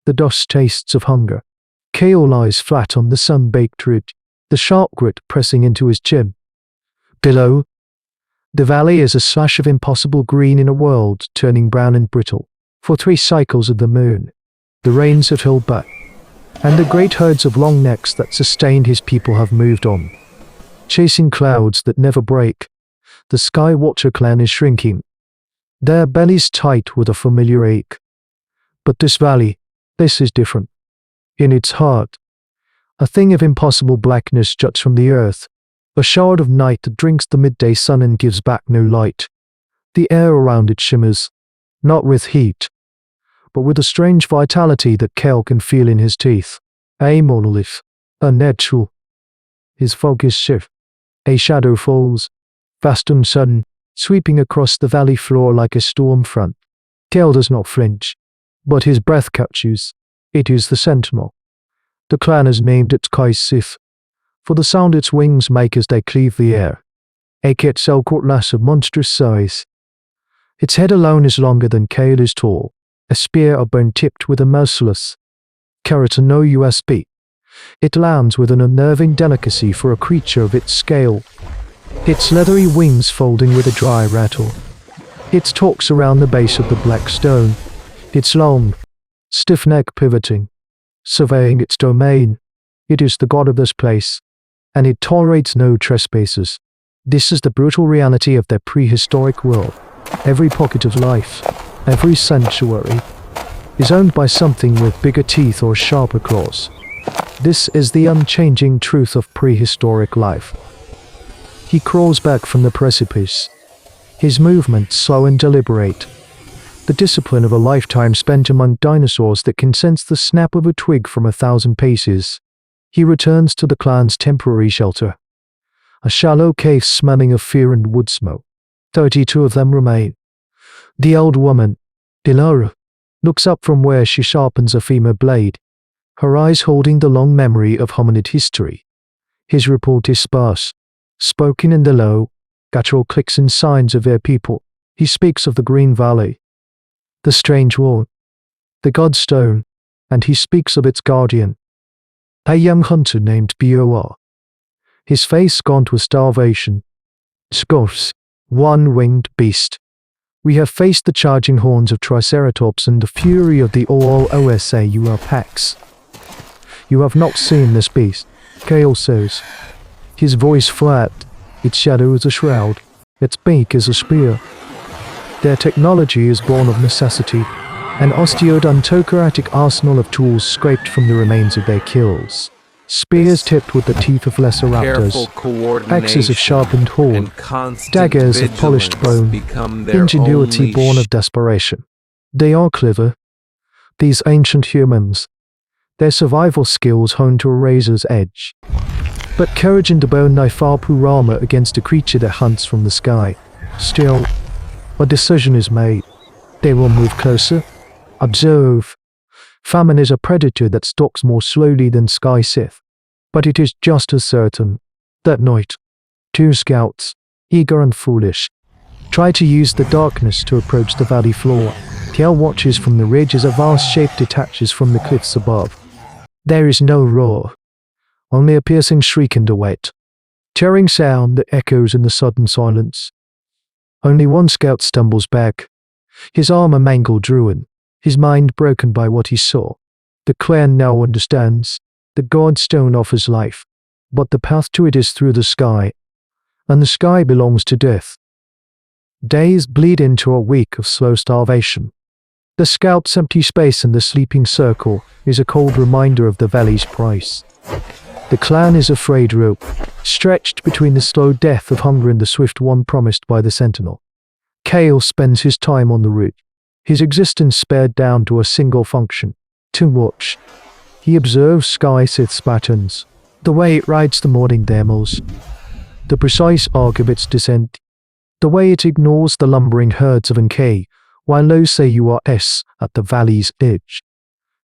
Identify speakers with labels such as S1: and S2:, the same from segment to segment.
S1: The dust tastes of hunger. Kale lies flat on the sun-baked ridge, the sharp grit pressing into his chin. Below, the valley is a slash of impossible green in a world turning brown and brittle. For 3 cycles of the moon, the rains have held back, and the great herds of long necks that sustained his people have moved on. Chasing clouds that never break, the Sky Watcher clan is shrinking, their bellies tight with a familiar ache. But this valley, this is different. In its heart, a thing of impossible blackness juts from the earth, a shard of night that drinks the midday sun and gives back no light. The air around it shimmers, not with heat, but with a strange vitality that Kale can feel in his teeth. A monolith, unnatural. His focus shifts. A shadow falls, fast and sudden, sweeping across the valley floor like a storm front. Kale does not flinch, but his breath catches. It is the sentinel. The clan has named it Sith, for the sound its wings make as they cleave the air. A Quetzalcoatlus of monstrous size. Its head alone is longer than Kale is tall, a spear or bone tipped with a merciless carrot and no USB. It lands with an unnerving delicacy for a creature of its scale, its leathery wings folding with a dry rattle. It talks around the base of the black stone, its long, stiff neck pivoting, surveying its domain. It is the god of this place, and it tolerates no trespassers. This is the brutal reality of their prehistoric world. Every pocket of life, every sanctuary, is owned by something with bigger teeth or sharper claws. This is the unchanging truth of prehistoric life. He crawls back from the precipice, his movements slow and deliberate, the discipline of a lifetime spent among dinosaurs that can sense the snap of a twig from 1,000 paces. He returns to the clan's temporary shelter, a shallow cave smelling of fear and wood smoke. 32 of them remain. The old woman, Dilara, looks up from where she sharpens a femur blade, her eyes holding the long memory of hominid history. His report is sparse, spoken in the low, guttural clicks and signs of their people. He speaks of the Green Valley, the strange wall, the Godstone, and he speaks of its guardian, a young hunter named Bor. His face gaunt with starvation. Scoffs, one-winged beast. We have faced the charging horns of Triceratops and the fury of the Osaur. You have not seen this beast, Kale says. His voice flat, its shadow is a shroud, its beak is a spear. Their technology is born of necessity, an osteodontocratic arsenal of tools scraped from the remains of their kills. Spears tipped with the teeth of lesser raptors, axes of sharpened horn, daggers of polished bone, ingenuity born of desperation. They are clever, these ancient humans, their survival skills honed to a razor's edge. But courage and a bone knife are poor armor against a creature that hunts from the sky. Still, a decision is made. They will move closer. Observe. Famine is a predator that stalks more slowly than Sky Sith. But it is just as certain. That night, 2 scouts, eager and foolish, try to use the darkness to approach the valley floor. Kale watches from the ridge as a vast shape detaches from the cliffs above. There is no roar, only a piercing shriek and a wet, tearing sound that echoes in the sudden silence. Only one scout stumbles back, his armor mangled ruin, his mind broken by what he saw. The clan now understands. The Godstone offers life, but the path to it is through the sky, and the sky belongs to death. Days bleed into a week of slow starvation. The scout's empty space in the sleeping circle is a cold reminder of the valley's price. The clan is a frayed rope, stretched between the slow death of hunger and the swift one promised by the sentinel. Kale spends his time on the route, his existence spared down to a single function: to watch. He observes Sky Sith's patterns, the way it rides the morning demos, the precise arc of its descent, the way it ignores the lumbering herds of Nkei, while Osaurs at the valley's edge.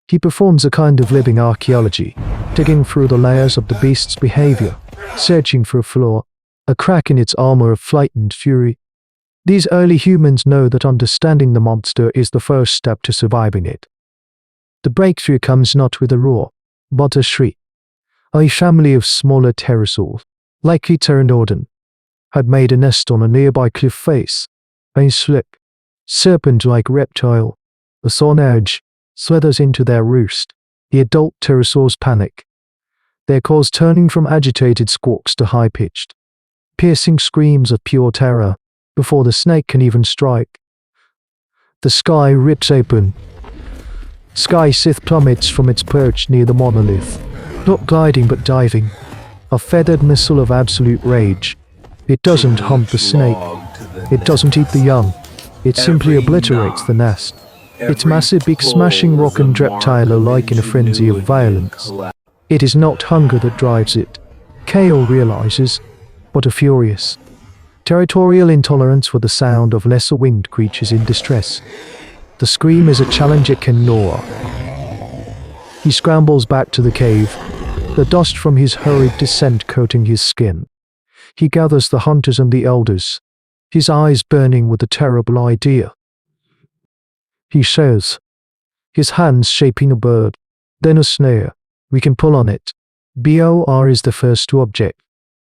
S1: He performs a kind of living archaeology, digging through the layers of the beast's behavior, searching for a flaw, a crack in its armor of flight and fury. These early humans know that understanding the monster is the first step to surviving it. The breakthrough comes not with a roar, but a shriek. A family of smaller pterosaurs, likely Pteranodon, had made a nest on a nearby cliff face. A slick, serpent-like reptile, a thorn edge, slithers into their roost. The adult pterosaurs panic, their calls turning from agitated squawks to high-pitched, piercing screams of pure terror before the snake can even strike. The sky rips open. Sky Sith plummets from its perch near the monolith, not gliding but diving, a feathered missile of absolute rage. It doesn't hunt the snake. It doesn't eat the young. It simply obliterates the nest. Its massive beak smashing rock and reptile alike in a frenzy of violence. It is not hunger that drives it, Kale realizes, but a furious, territorial intolerance for the sound of lesser winged creatures in distress. The scream is a challenge it can gnaw. He scrambles back to the cave, the dust from his hurried descent coating his skin. He gathers the hunters and the elders, his eyes burning with a terrible idea. He says, his hands shaping a bird, then a snare. We can pull on it. Bor is the first to object.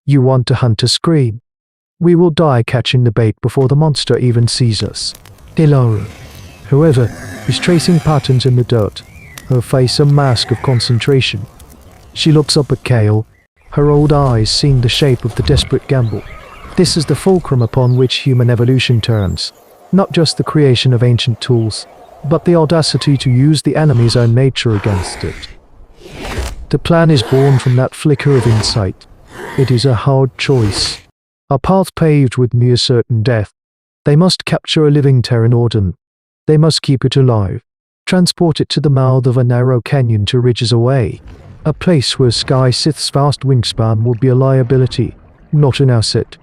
S1: You want to hunt a scream. We will die catching the bait before the monster even sees us. Delara, however, is tracing patterns in the dirt, her face a mask of concentration. She looks up at Kale, her old eyes seeing the shape of the desperate gamble. This is the fulcrum upon which human evolution turns, not just the creation of ancient tools, but the audacity to use the enemy's own nature against it. The plan is born from that flicker of insight. It is a hard choice, a path paved with near certain death. They must capture a living Pteranodon. They must keep it alive, transport it to the mouth of a narrow canyon 2 ridges away, a place where Sky Sith's vast wingspan will be a liability, not an asset.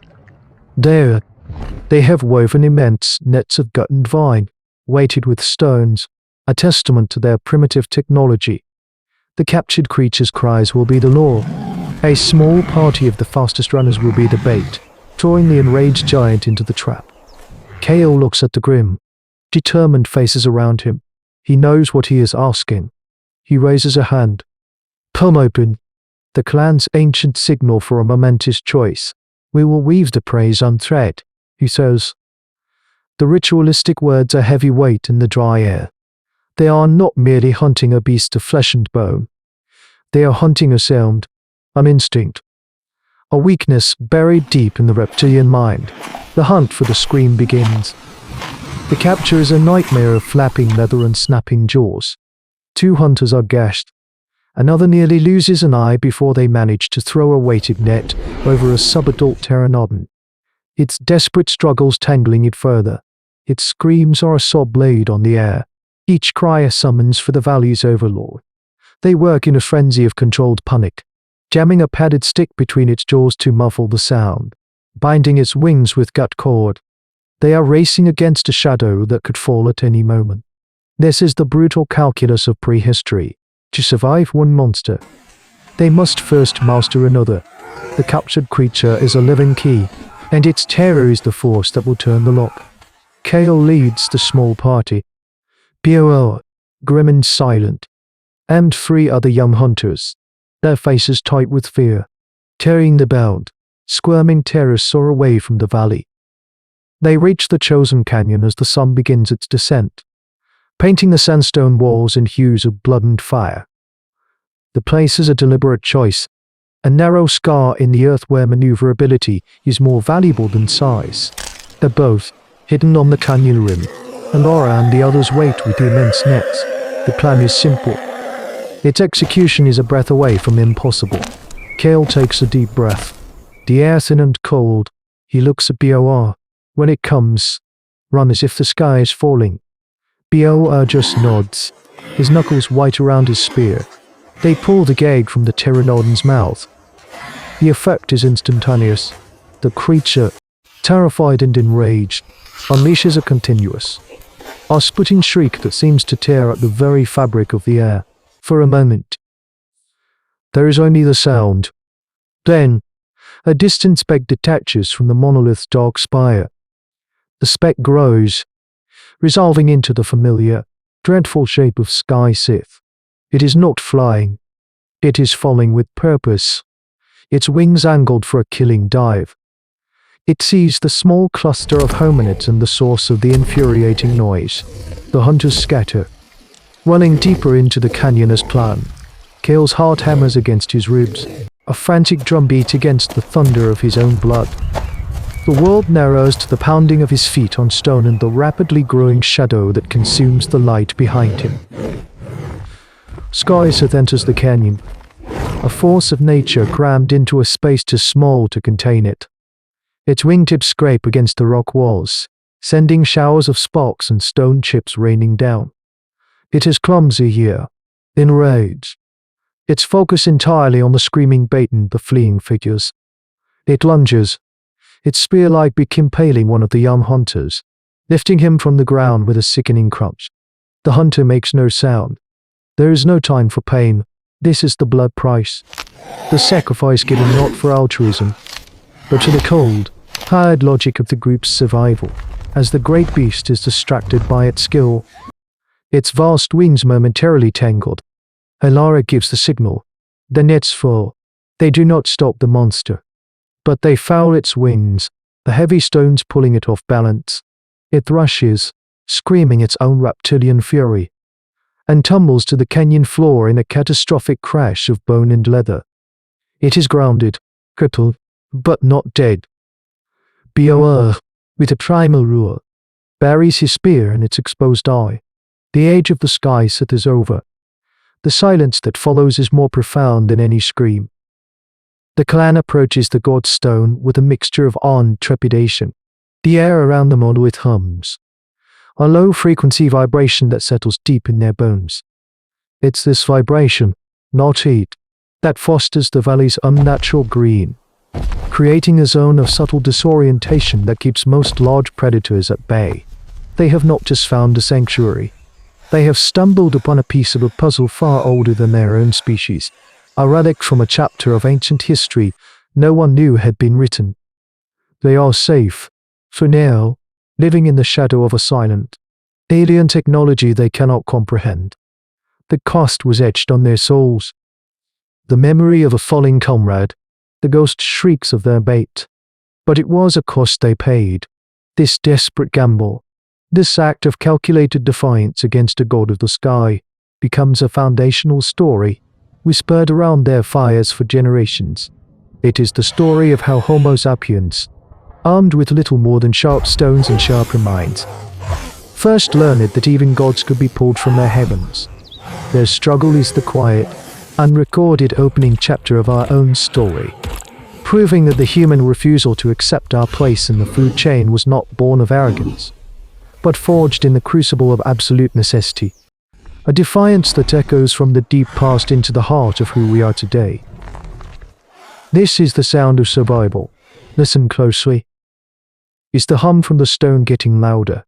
S1: There, they have woven immense nets of gut and vine, weighted with stones, a testament to their primitive technology. The captured creature's cries will be the law. A small party of the fastest runners will be the bait, drawing the enraged giant into the trap. Kale looks at the grim, determined faces around him. He knows what he is asking. He raises a hand. Palm open. The clan's ancient signal for a momentous choice. We will weave the praise unthread, he says. The ritualistic words are heavy weight in the dry air. They are not merely hunting a beast of flesh and bone. They are hunting a sound, an instinct, a weakness buried deep in the reptilian mind. The hunt for the scream begins. The capture is a nightmare of flapping leather and snapping jaws. 2 hunters are gashed. Another nearly loses an eye before they manage to throw a weighted net over a subadult Pteranodon. Its desperate struggles tangling it further. Its screams are a saw blade on the air. Each cry a summons for the valley's overlord. They work in a frenzy of controlled panic, jamming a padded stick between its jaws to muffle the sound, binding its wings with gut cord. They are racing against a shadow that could fall at any moment. This is the brutal calculus of prehistory. To survive one monster, they must first master another. The captured creature is a living key, and its terror is the force that will turn the lock. Kale leads the small party. Bor, grim and silent, and 3 other young hunters, their faces tight with fear, carrying the bound, squirming pterosaur away from the valley. They reach the chosen canyon as the sun begins its descent, painting the sandstone walls in hues of blood and fire. The place is a deliberate choice, a narrow scar in the earth where maneuverability is more valuable than size. They're both hidden on the canyon rim, and Laura and the others wait with the immense nets. The plan is simple. Its execution is a breath away from impossible. Kale takes a deep breath. The air thin and cold. He looks at Bor. When it comes, run as if the sky is falling. Bor just nods, his knuckles white around his spear. They pull the gag from the Pteranodon's mouth. The effect is instantaneous. The creature, terrified and enraged, unleashes a continuous, a splitting shriek that seems to tear at the very fabric of the air. For a moment, there is only the sound. Then, a distant speck detaches from the monolith's dark spire. The speck grows, resolving into the familiar, dreadful shape of Sky Sith. It is not flying. It is falling with purpose, its wings angled for a killing dive. It sees the small cluster of hominids and the source of the infuriating noise. The hunters scatter. Running deeper into the canyon as planned, Kale's heart hammers against his ribs, a frantic drumbeat against the thunder of his own blood. The world narrows to the pounding of his feet on stone and the rapidly growing shadow that consumes the light behind him. Skyset enters the canyon, a force of nature crammed into a space too small to contain it. Its wingtips scrape against the rock walls, sending showers of sparks and stone chips raining down. It is clumsy here, enraged, its focus entirely on the screaming bait and the fleeing figures. It lunges, its spear-like beak impaling one of the young hunters, lifting him from the ground with a sickening crunch. The hunter makes no sound. There is no time for pain. This is the blood price. The sacrifice given not for altruism, but to the cold, hard logic of the group's survival, as the great beast is distracted by its skill. Its vast wings momentarily tangled. Alara gives the signal. The nets fall. They do not stop the monster, but they foul its wings, the heavy stones pulling it off balance. It rushes, screaming its own reptilian fury, and tumbles to the canyon floor in a catastrophic crash of bone and leather. It is grounded, crippled, but not dead. Bioer, with a primal roar, buries his spear in its exposed eye. The age of the Skyset is over. The silence that follows is more profound than any scream. The clan approaches the god's stone with a mixture of awe and trepidation. The air around the monolith hums, a low-frequency vibration that settles deep in their bones. It's this vibration, not heat, that fosters the valley's unnatural green, creating a zone of subtle disorientation that keeps most large predators at bay. They have not just found a sanctuary. They have stumbled upon a piece of a puzzle far older than their own species, a relic from a chapter of ancient history no one knew had been written. They are safe, for now, living in the shadow of a silent, alien technology they cannot comprehend. The cost was etched on their souls. The memory of a falling comrade, the ghost shrieks of their bait. But it was a cost they paid. This desperate gamble, this act of calculated defiance against a god of the sky, becomes a foundational story, whispered around their fires for generations. It is the story of how Homo sapiens, armed with little more than sharp stones and sharper minds, first learned that even gods could be pulled from their heavens. Their struggle is the quiet, unrecorded opening chapter of our own story, proving that the human refusal to accept our place in the food chain was not born of arrogance, but forged in the crucible of absolute necessity, a defiance that echoes from the deep past into the heart of who we are today. This is the sound of survival. Listen closely. Is the hum from the stone getting louder?